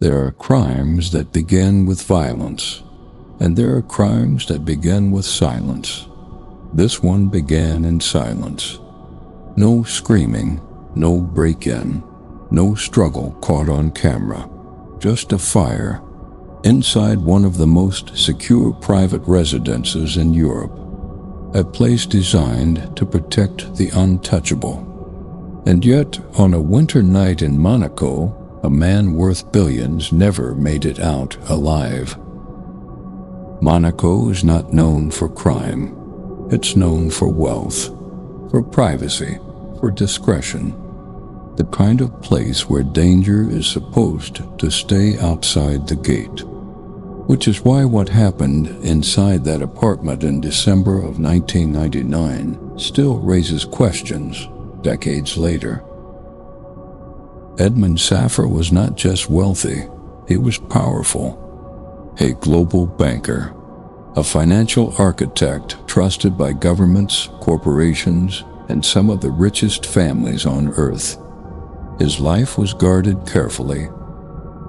There are crimes that begin with violence, and there are crimes that begin with silence. This one began in silence. No screaming, no break-in, no struggle caught on camera. Just a fire inside one of the most secure private residences in Europe, a place designed to protect the untouchable. And yet, on a winter night in Monaco, a man worth billions never made it out alive. Monaco is not known for crime. It's known for wealth, for privacy, for discretion. The kind of place where danger is supposed to stay outside the gate. Which is why what happened inside that apartment in December of 1999 still raises questions decades later. Edmund Saffer was not just wealthy, he was powerful. A global banker, a financial architect trusted by governments, corporations, and some of the richest families on earth. His life was guarded carefully.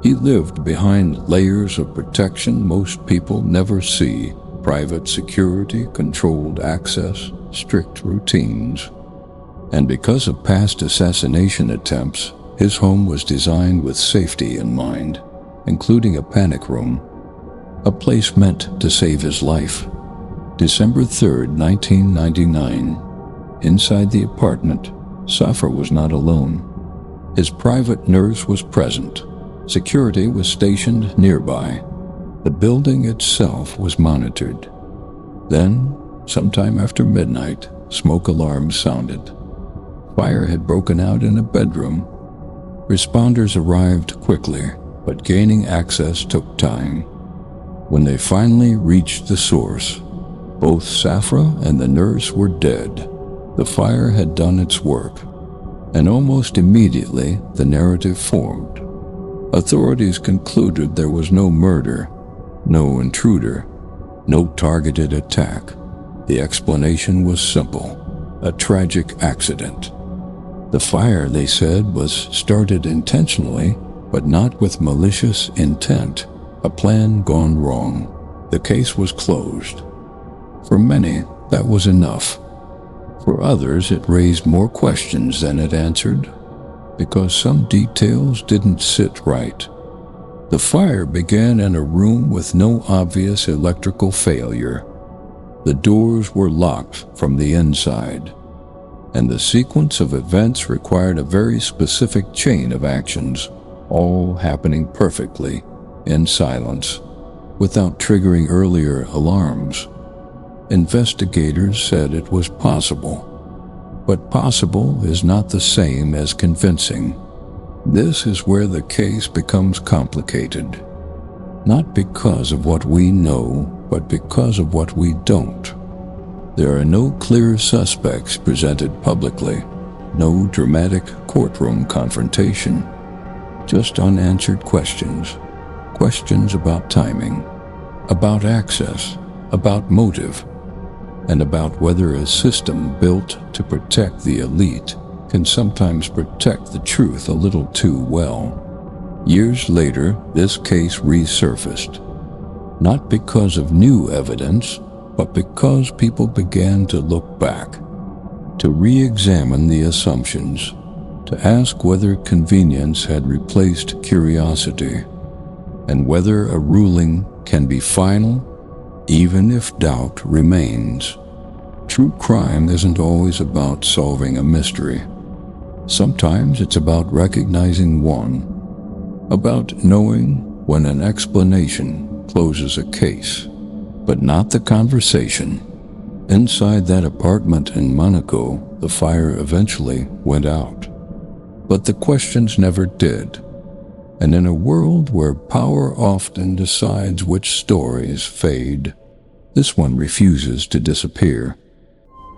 He lived behind layers of protection most people never see: private security, controlled access, strict routines. And because of past assassination attempts, his home was designed with safety in mind, including a panic room, a place meant to save his life. December 3rd, 1999. Inside the apartment, Saffer was not alone. His private nurse was present. Security was stationed nearby. The building itself was monitored. Then, sometime after midnight, smoke alarms sounded. Fire had broken out in a bedroom. Responders arrived quickly, but gaining access took time. When they finally reached the source, both Safra and the nurse were dead. The fire had done its work, and almost immediately the narrative formed. Authorities concluded there was no murder, no intruder, no targeted attack. The explanation was simple: a tragic accident. The fire, they said, was started intentionally, but not with malicious intent. A plan gone wrong. The case was closed. For many, that was enough. For others, it raised more questions than it answered, because some details didn't sit right. The fire began in a room with no obvious electrical failure. The doors were locked from the inside, and the sequence of events required a very specific chain of actions, all happening perfectly, in silence, without triggering earlier alarms. Investigators said it was possible. But possible is not the same as convincing. This is where the case becomes complicated. Not because of what we know, but because of what we don't. There are no clear suspects presented publicly, no dramatic courtroom confrontation, just unanswered questions. Questions about timing, about access, about motive, and about whether a system built to protect the elite can sometimes protect the truth a little too well. Years later, this case resurfaced, not because of new evidence, but because people began to look back, to re-examine the assumptions, to ask whether convenience had replaced curiosity, and whether a ruling can be final even if doubt remains. True crime isn't always about solving a mystery. Sometimes it's about recognizing one, about knowing when an explanation closes a case, but not the conversation. Inside that apartment in Monaco, the fire eventually went out, but the questions never did. And in a world where power often decides which stories fade, this one refuses to disappear.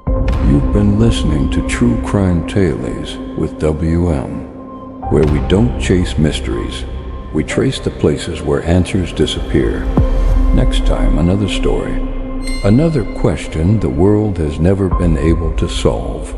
You've been listening to True Crime Tales with WM, where we don't chase mysteries, we trace the places where answers disappear. Next time, another story, another question the world has never been able to solve.